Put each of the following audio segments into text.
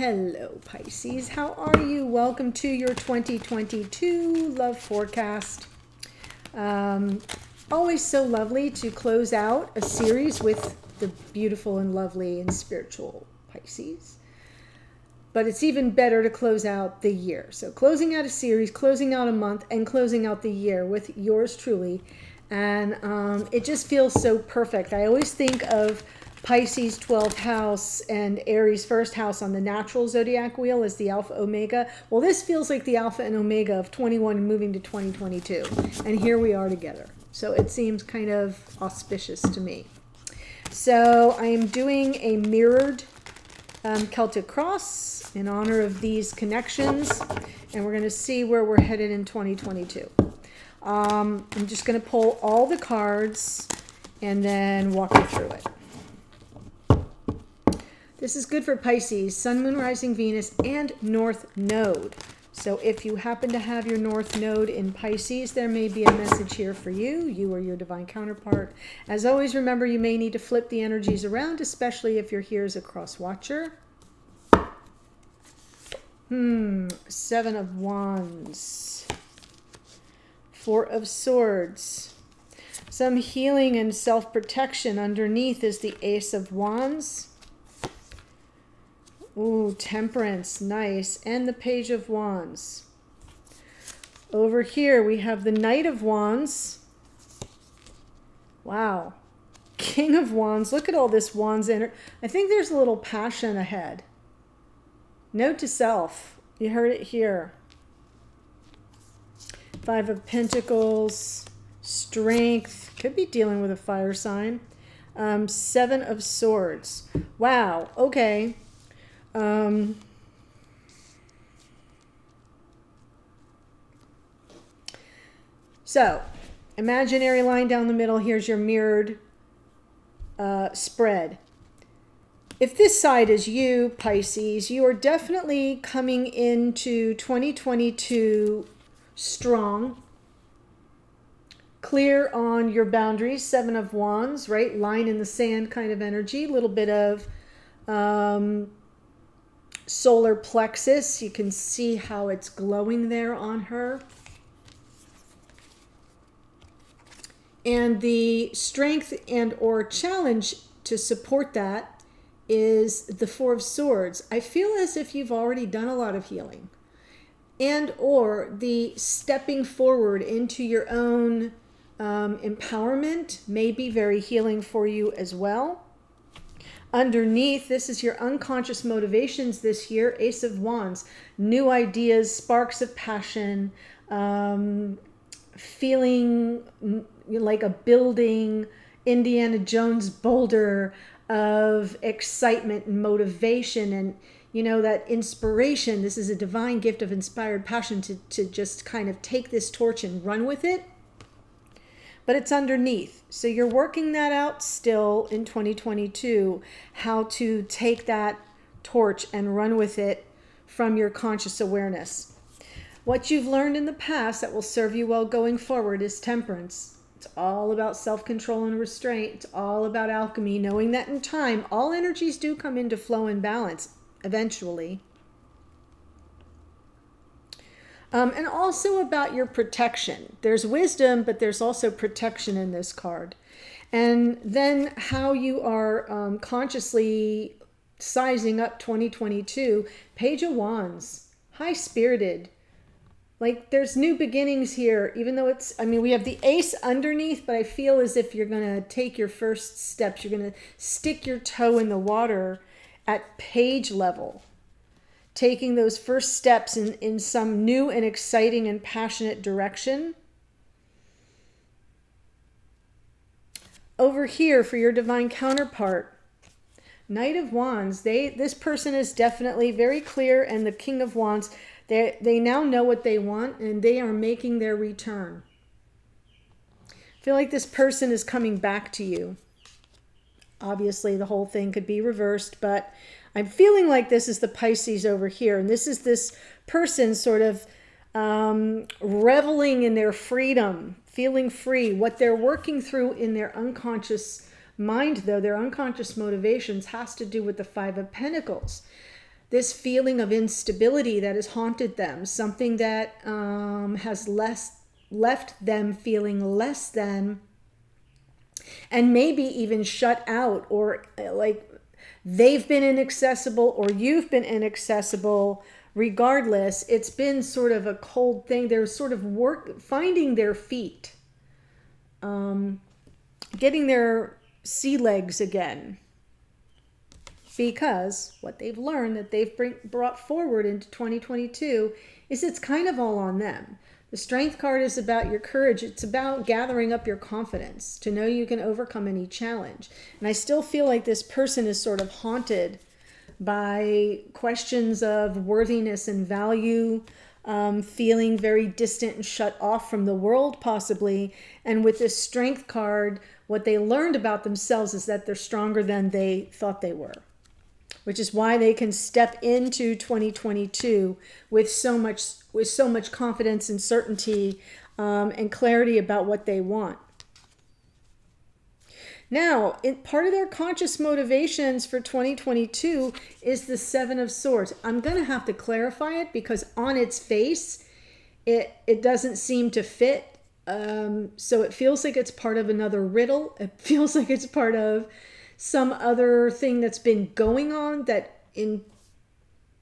Hello, Pisces. How are you? Welcome to your 2022 love forecast. Always so lovely to close out a series with the beautiful and lovely and spiritual Pisces. But it's even better to close out the year. So closing out a series, closing out a month, and closing out the year with yours truly. And it just feels so perfect. I always think of Pisces 12th house and Aries 1st house on the natural zodiac wheel as the alpha omega. Well, this feels like the alpha and omega of 21 and moving to 2022. And here we are together. So it seems kind of auspicious to me. So I am doing a mirrored Celtic cross in honor of these connections. And we're going to see where we're headed in 2022. I'm just going to pull all the cards and then walk you through it. This is good for Pisces, Sun, Moon, Rising, Venus, and North Node. So if you happen to have your North Node in Pisces, there may be a message here for you. You or your divine counterpart. As always, remember you may need to flip the energies around, especially if you're here as a cross watcher. 7 of Wands. 4 of Swords. Some healing and self-protection. Underneath is the Ace of Wands. Ooh, Temperance, nice. And the Page of Wands. Over here we have the Knight of Wands. Wow. King of Wands. Look at all this Wands energy. I think there's a little passion ahead. Note to self. You heard it here. 5 of Pentacles. Strength. Could be dealing with a fire sign. 7 of Swords. Wow. Okay. So, imaginary line down the middle. Here's your mirrored spread. If this side is you, Pisces, you are definitely coming into 2022 strong, clear on your boundaries. 7 of Wands, right? Line in the sand kind of energy. A little bit of solar plexus. You can see how it's glowing there on her. And the strength and or challenge to support that is the 4 of Swords. I feel as if you've already done a lot of healing, and or the stepping forward into your own empowerment may be very healing for you as well. Underneath, this is your unconscious motivations this year. Ace of Wands, new ideas, sparks of passion, feeling like a building Indiana Jones boulder of excitement and motivation and, you know, that inspiration. This is a divine gift of inspired passion to just kind of take this torch and run with it. But it's underneath. So you're working that out still in 2022, how to take that torch and run with it from your conscious awareness. What you've learned in the past that will serve you well going forward is temperance. It's all about self-control and restraint. It's all about alchemy, knowing that in time, all energies do come into flow and balance eventually. And also about your protection. There's wisdom, but there's also protection in this card. And then how you are consciously sizing up 2022. Page of Wands, high-spirited. Like there's new beginnings here, even though it's, I mean, we have the Ace underneath, but I feel as if you're going to take your first steps. You're going to stick your toe in the water at page level. Taking those first steps in some new and exciting and passionate direction. Over here for your divine counterpart, Knight of Wands, this person is definitely very clear, and the King of Wands, they now know what they want and they are making their return. I feel like this person is coming back to you. Obviously, the whole thing could be reversed, but I'm feeling like this is the Pisces over here. And this is this person sort of reveling in their freedom, feeling free. What they're working through in their unconscious mind, though, their unconscious motivations has to do with the 5 of Pentacles. this feeling of instability that has haunted them, something that has left them feeling less than, and maybe even shut out, or like they've been inaccessible or you've been inaccessible. Regardless, it's been sort of a cold thing. They're sort of finding their feet, getting their sea legs again, because what they've learned that they've brought forward into 2022 is it's kind of all on them. The Strength card is about your courage. It's about gathering up your confidence to know you can overcome any challenge. And I still feel like this person is sort of haunted by questions of worthiness and value, feeling very distant and shut off from the world possibly. And with this Strength card, what they learned about themselves is that they're stronger than they thought they were, which is why they can step into 2022 with so much confidence and certainty, and clarity about what they want. Now, part of their conscious motivations for 2022 is the Seven of Swords. I'm going to have to clarify it because on its face, it doesn't seem to fit. So it feels like it's part of another riddle. It feels like it's part of some other thing that's been going on that in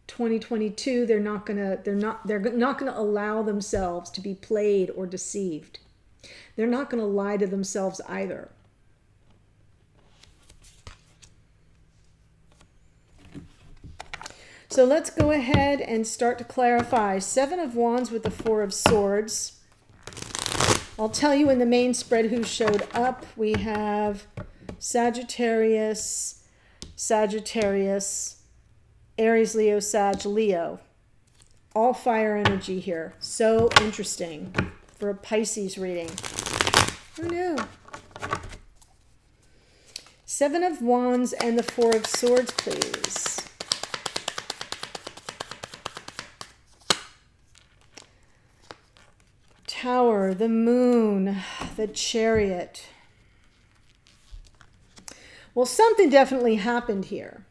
2022 they're not gonna allow themselves to be played or deceived. They're not gonna lie to themselves either. So let's go ahead and start to clarify. Seven of Wands with the Four of Swords. I'll tell you in the main spread who showed up. We have Sagittarius, Aries, Leo, Sag, Leo. All fire energy here. So interesting for a Pisces reading. Who knew? Seven of Wands and the Four of Swords, please. Tower, the Moon, the Chariot. Well, something definitely happened here.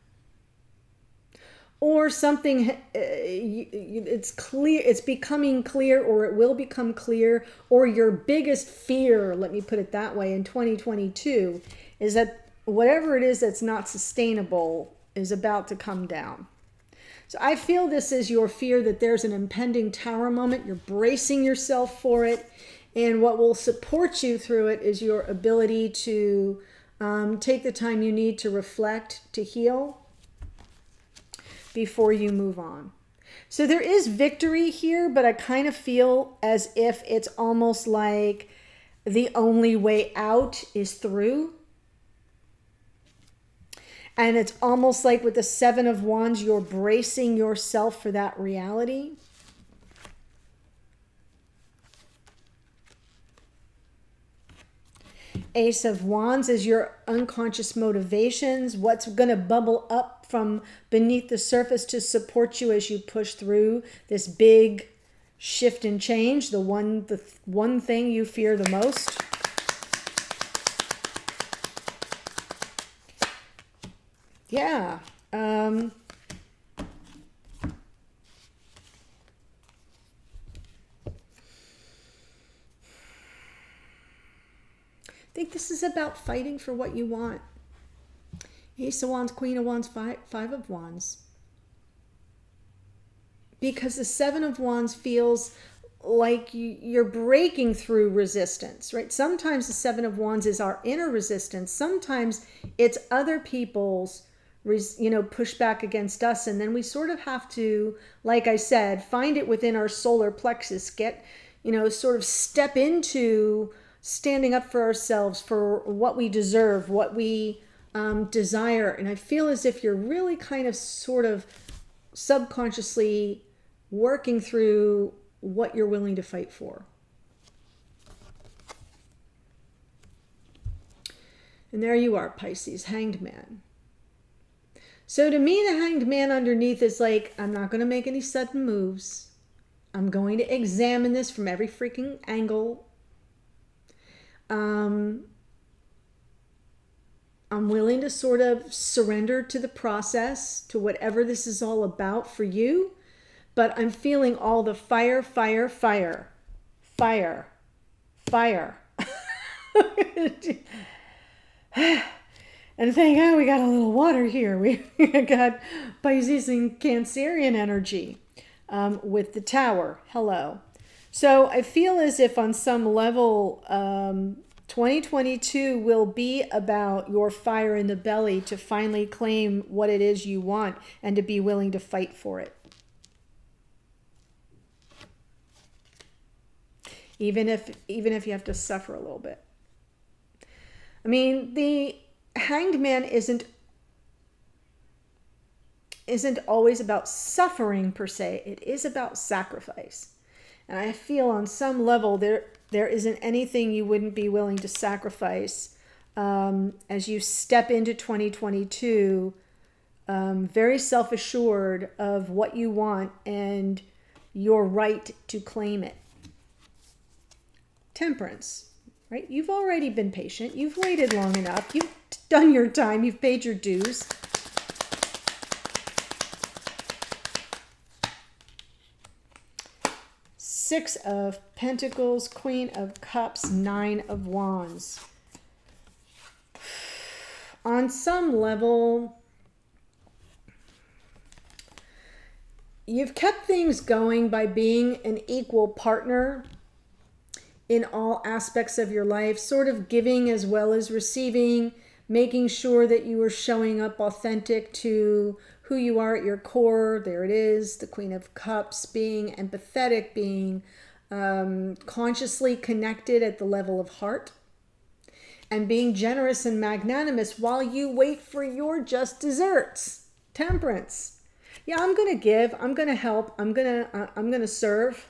Or something, it's clear, it's becoming clear, or it will become clear, or your biggest fear, let me put it that way, in 2022, is that whatever it is that's not sustainable is about to come down. So I feel this is your fear that there's an impending tower moment. You're bracing yourself for it. And what will support you through it is your ability to take the time you need to reflect, to heal before you move on. So there is victory here, but I kind of feel as if it's almost like the only way out is through. And it's almost like with the Seven of Wands, you're bracing yourself for that reality. Ace of Wands is your unconscious motivations, what's going to bubble up from beneath the surface to support you as you push through this big shift and change, the one thing you fear the most. Yeah. I think this is about fighting for what you want. Ace of Wands, Queen of Wands, Five of Wands. Because the Seven of Wands feels like you're breaking through resistance, right? Sometimes the Seven of Wands is our inner resistance. Sometimes it's other people's push back against us, and then we sort of have to, like I said, find it within our solar plexus, get, sort of step into standing up for ourselves, for what we deserve, what we desire. And I feel as if you're really kind of sort of subconsciously working through what you're willing to fight for. And there you are, Pisces, Hanged Man. So to me, the Hanged Man underneath is like, I'm not going to make any sudden moves. I'm going to examine this from every freaking angle. I'm willing to sort of surrender to the process, to whatever this is all about for you. But I'm feeling all the fire, fire, fire, fire, fire. And thank God we got a little water here. We got Pisces and Cancerian energy with the Tower. Hello. So I feel as if on some level, 2022 will be about your fire in the belly to finally claim what it is you want and to be willing to fight for it. Even if you have to suffer a little bit. I mean, the Hanged Man isn't always about suffering per se. It is about sacrifice. And I feel on some level there isn't anything you wouldn't be willing to sacrifice as you step into 2022, very self-assured of what you want and your right to claim it. Temperance, right? You've already been patient. You've waited long enough. You've done your time. You've paid your dues. Six of Pentacles, Queen of Cups, Nine of Wands. On some level, you've kept things going by being an equal partner in all aspects of your life, sort of giving as well as receiving, making sure that you are showing up authentic to who you are at your core. There it is, the Queen of Cups, being empathetic, being consciously connected at the level of heart, and being generous and magnanimous while you wait for your just desserts. Temperance. Yeah, I'm going to give, I'm going to help, I'm going to serve.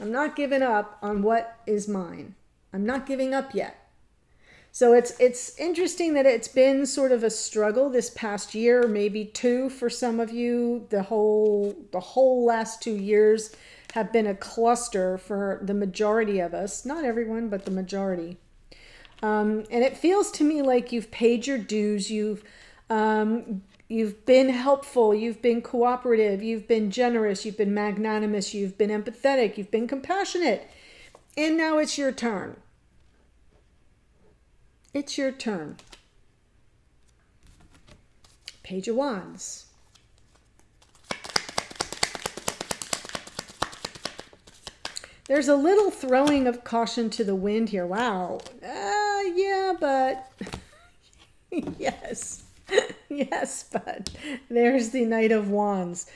I'm not giving up on what is mine. I'm not giving up yet. So it's interesting that it's been sort of a struggle this past year, maybe two for some of you. The whole last 2 years have been a cluster for the majority of us. Not everyone, but the majority. And it feels to me like you've paid your dues. You've been helpful, you've been cooperative, you've been generous, you've been magnanimous, you've been empathetic, you've been compassionate. And now it's your turn. It's your turn. Page of Wands. There's a little throwing of caution to the wind here. Wow. Yeah, but yes. Yes, but there's the Knight of Wands.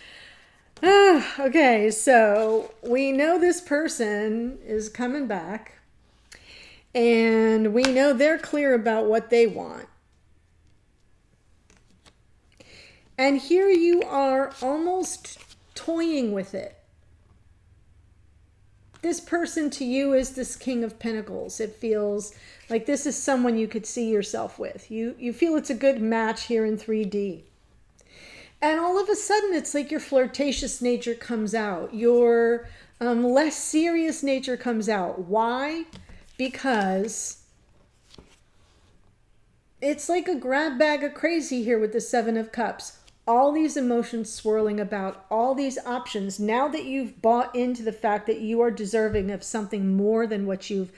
Okay, so we know this person is coming back, and we know they're clear about what they want. And here you are almost toying with it. This person to you is this King of Pentacles. It feels like this is someone you could see yourself with. You feel it's a good match here in 3D. And all of a sudden, it's like your flirtatious nature comes out. Your less serious nature comes out. Why? Because it's like a grab bag of crazy here with the Seven of Cups. All these emotions swirling about, all these options. Now that you've bought into the fact that you are deserving of something more than what you've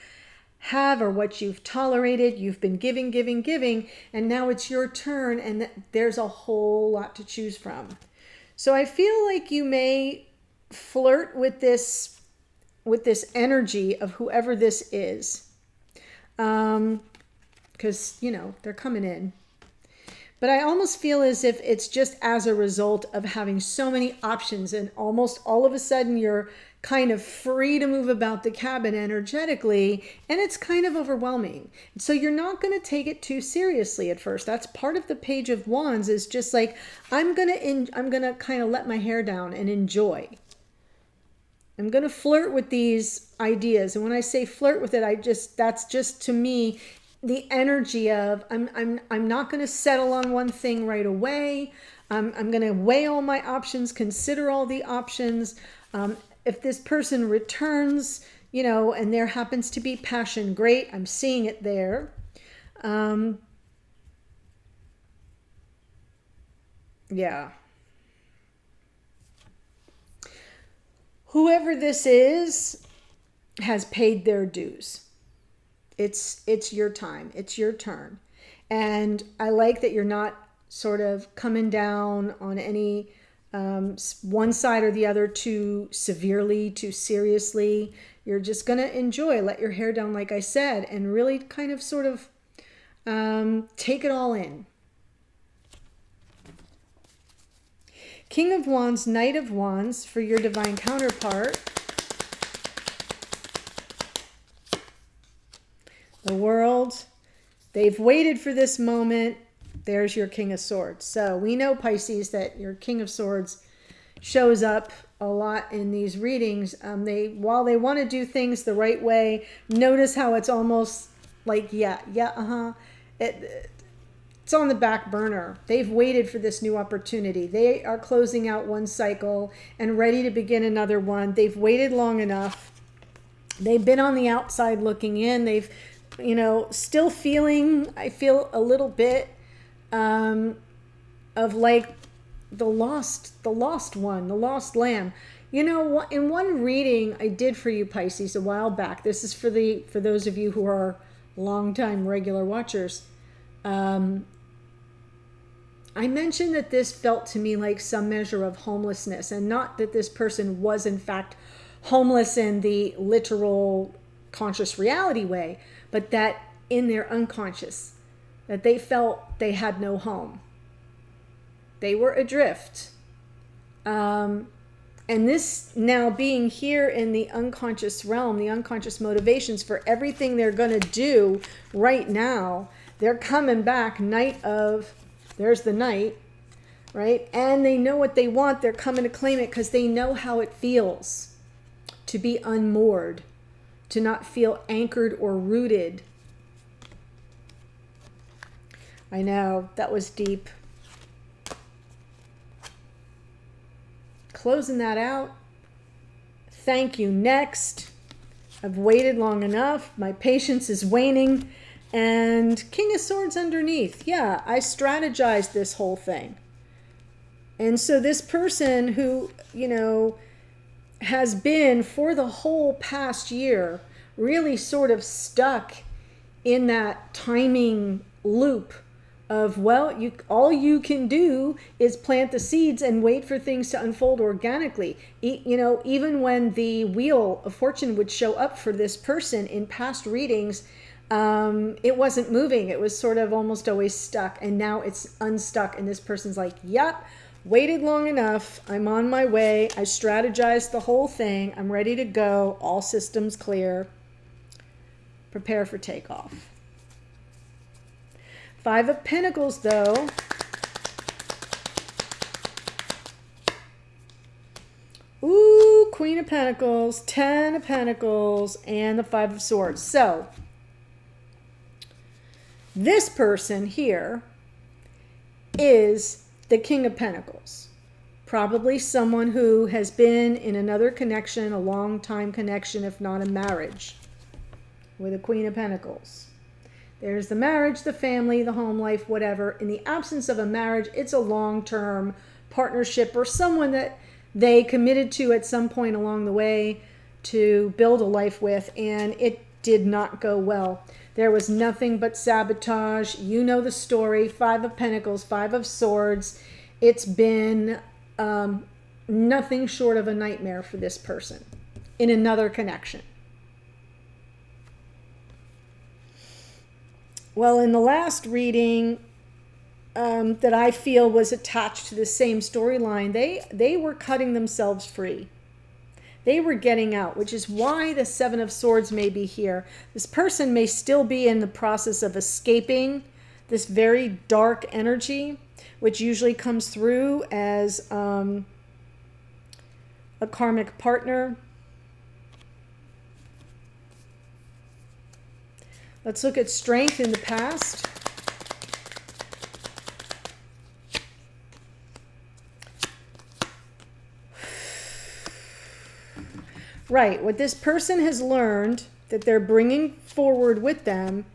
have or what you've tolerated, you've been giving, giving, giving, and now it's your turn, and there's a whole lot to choose from. So I feel like you may flirt with this energy of whoever this is, because they're coming in. But I almost feel as if it's just as a result of having so many options, and almost all of a sudden you're kind of free to move about the cabin energetically, and it's kind of overwhelming. So you're not going to take it too seriously at first. That's part of the Page of Wands, is just like, I'm going to kind of let my hair down and enjoy. I'm going to flirt with these ideas. And when I say flirt with it, that's just to me the energy of I'm not going to settle on one thing right away. I'm going to weigh all my options, consider all the options. If this person returns, and there happens to be passion, great. I'm seeing it there. Yeah. Whoever this is has paid their dues. It's your time. It's your turn. And I like that you're not sort of coming down on any one side or the other too severely, too seriously. You're just going to enjoy, let your hair down, like I said, and really kind of sort of take it all in. King of Wands, Knight of Wands for your divine counterpart. The World. They've waited for this moment. There's your King of Swords. So we know, Pisces, that your King of Swords shows up a lot in these readings. While they want to do things the right way, notice how it's almost like, it's on the back burner. They've waited for this new opportunity. They are closing out one cycle and ready to begin another one. They've waited long enough. They've been on the outside looking in. They've, still feeling, I feel a little bit of like the lost one, the lost lamb. In one reading I did for you, Pisces, a while back, this is for those of you who are longtime regular watchers, I mentioned that this felt to me like some measure of homelessness, and not that this person was in fact homeless in the literal conscious reality way, but that in their unconscious, that they felt they had no home. They were adrift. And this now being here in the unconscious realm, the unconscious motivations for everything they're going to do right now, they're coming back. There's the Knight, right? And they know what they want. They're coming to claim it because they know how it feels to be unmoored, to not feel anchored or rooted. I know, that was deep. Closing that out. Thank you. Next. I've waited long enough. My patience is waning. And King of Swords underneath. Yeah, I strategized this whole thing. And so this person who, has been for the whole past year really sort of stuck in that timing loop of, all you can do is plant the seeds and wait for things to unfold organically. Even when the wheel of fortune would show up for this person in past readings, it wasn't moving. It was sort of almost always stuck, and now it's unstuck, and this person's like, yep, waited long enough. I'm on my way. I strategized the whole thing. I'm ready to go. All systems clear. Prepare for takeoff. Five of Pentacles, though. Ooh, Queen of Pentacles, 10 of Pentacles, and the Five of Swords. So, this person here is the King of Pentacles. Probably someone who has been in another connection, a long time connection, if not a marriage, with a Queen of Pentacles. There's the marriage, the family, the home life, whatever. In the absence of a marriage, it's a long-term partnership or someone that they committed to at some point along the way to build a life with, and it did not go well. There was nothing but sabotage. You know the story. Five of Pentacles, Five of Swords. It's been nothing short of a nightmare for this person in another connection. Well, in the last reading that I feel was attached to the same storyline, they were cutting themselves free. They were getting out, which is why the Seven of Swords may be here. This person may still be in the process of escaping this very dark energy, which usually comes through as a karmic partner. Let's look at strength in the past. Right, what this person has learned that they're bringing forward with them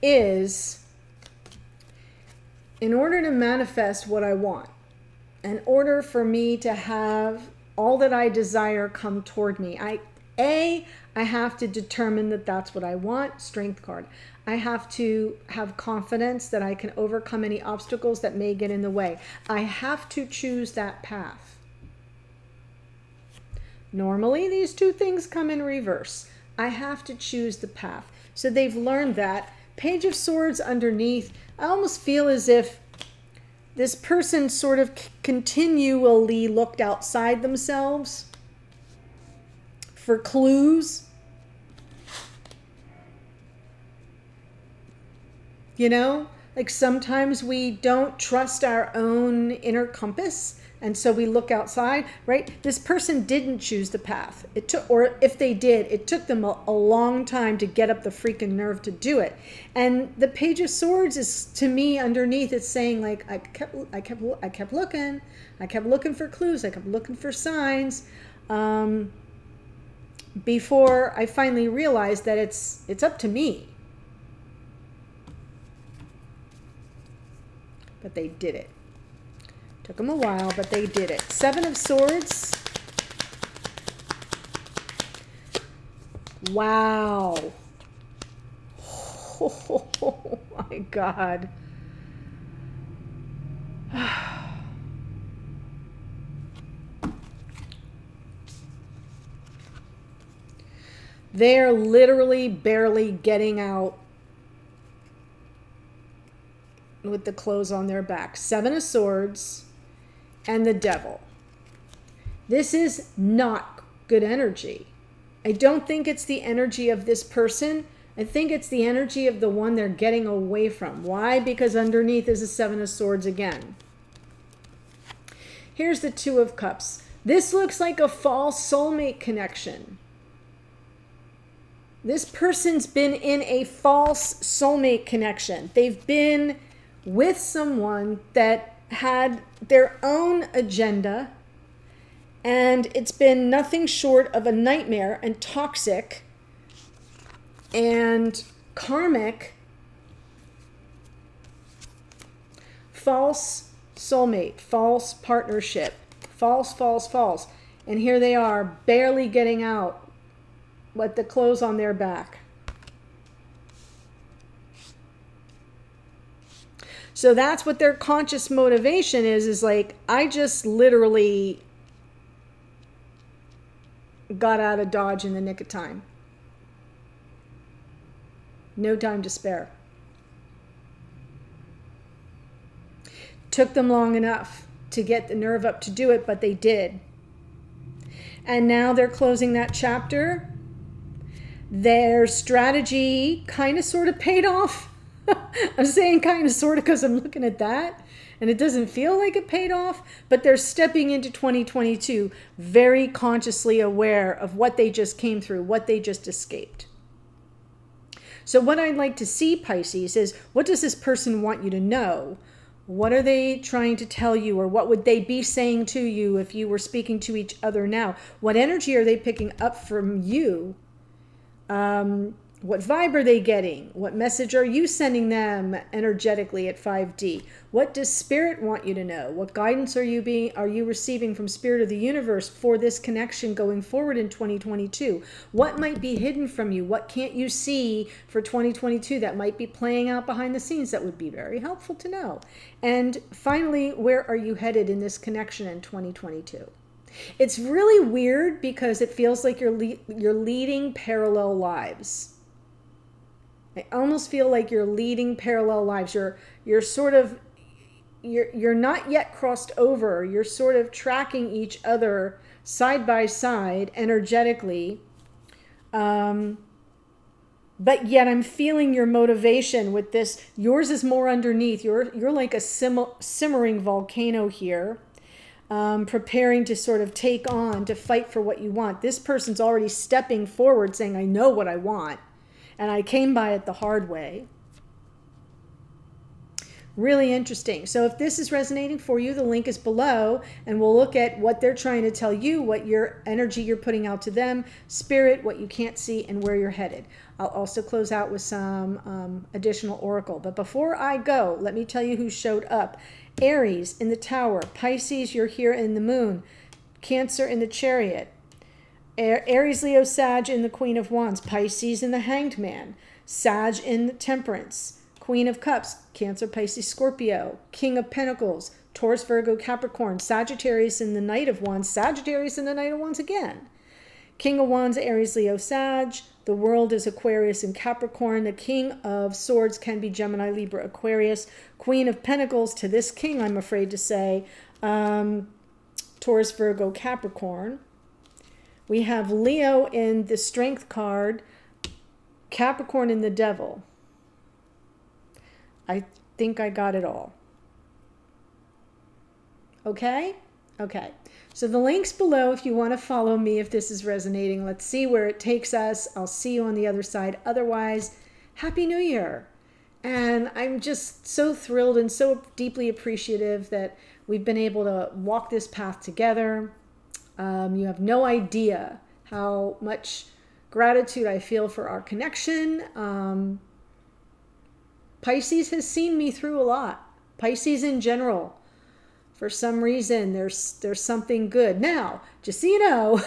is, in order to manifest what I want, in order for me to have all that I desire come toward me, I have to determine that that's what I want. Strength card. I have to have confidence that I can overcome any obstacles that may get in the way. I have to choose that path. Normally, these two things come in reverse. I have to choose the path. So they've learned that. Page of Swords underneath, I almost feel as if this person sort of continually looked outside themselves for clues. You know, like sometimes we don't trust our own inner compass, and so we look outside, right? This person didn't choose the path. It took, or if they did, it took them a long time to get up the freaking nerve to do it. And the Page of Swords is, to me, underneath, it's saying like, I kept looking for clues, I kept looking for signs, before I finally realized that it's up to me. But they did it. Took them a while, but they did it. Seven of Swords. Wow. Oh my God. They're literally barely getting out with the clothes on their back. Seven of Swords and the Devil. This is not good energy. I don't think it's the energy of this person. I think it's the energy of the one they're getting away from. Why? Because underneath is a Seven of Swords again. Here's the Two of Cups. This looks like a false soulmate connection. This person's been in a false soulmate connection. They've been with someone that had their own agenda, and it's been nothing short of a nightmare and toxic and karmic. False soulmate, false partnership, false. And here they are, barely getting out with the clothes on their back. So that's what their conscious motivation is like, I just literally got out of Dodge in the nick of time. No time to spare. Took them long enough to get the nerve up to do it, but they did. And now they're closing that chapter. Their strategy kind of sort of paid off. I'm saying kind of sort of because I'm looking at that and it doesn't feel like it paid off, but they're stepping into 2022 very consciously aware of what they just came through, what they just escaped. So what I'd like to see, Pisces, is what does this person want you to know? What are they trying to tell you, or what would they be saying to you if you were speaking to each other now? What energy are they picking up from you? What vibe are they getting? What message are you sending them energetically at 5D? What does Spirit want you to know? What guidance are you receiving from Spirit of the Universe for this connection going forward in 2022? What might be hidden from you? What can't you see for 2022 that might be playing out behind the scenes that would be very helpful to know? And finally, where are you headed in this connection in 2022? It's really weird because it feels like you're leading parallel lives. I almost feel like you're leading parallel lives. You're sort of, you're not yet crossed over. You're sort of tracking each other side by side energetically. But yet I'm feeling your motivation with this. Yours is more underneath. You're like a simmering volcano here. Preparing to sort of take on, to fight for what you want. This person's already stepping forward saying, I know what I want. And I came by it the hard way. Really interesting. So if this is resonating for you, the link is below, and we'll look at what they're trying to tell you, what your energy you're putting out to them, Spirit, what you can't see, and where you're headed. I'll also close out with some additional oracle. But before I go, let me tell you who showed up Aries in the Tower. Pisces, you're here in the Moon. Cancer in the Chariot. Aries, Leo, Sag in the Queen of Wands. Pisces in the Hanged Man. Sag in the Temperance. Queen of Cups. Cancer, Pisces, Scorpio. King of Pentacles. Taurus, Virgo, Capricorn. Sagittarius in the Knight of Wands. Sagittarius in the Knight of Wands again. King of Wands, Aries, Leo, Sag. The World is Aquarius and Capricorn. The King of Swords can be Gemini, Libra, Aquarius. Queen of Pentacles to this king, I'm afraid to say, Taurus, Virgo, Capricorn. We have Leo in the Strength card, Capricorn in the Devil. I think I got it all. Okay? Okay. So the link's below if you want to follow me if this is resonating. Let's see where it takes us. I'll see you on the other side. Otherwise, Happy New Year. And I'm just so thrilled and so deeply appreciative that we've been able to walk this path together. You have no idea how much gratitude I feel for our connection. Pisces has seen me through a lot. Pisces in general. For some reason, there's something good. Now, just so you know,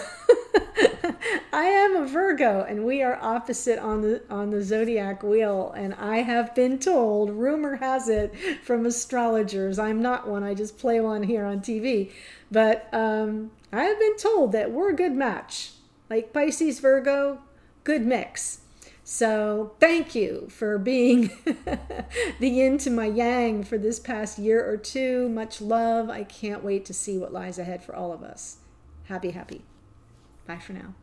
I am a Virgo, and we are opposite on the zodiac wheel. And I have been told, rumor has it from astrologers, I'm not one, I just play one here on TV. But I have been told that we're a good match. Like Pisces, Virgo, good mix. So thank you for being the yin to my yang for this past year or two. Much love. I can't wait to see what lies ahead for all of us. Happy. Bye for now.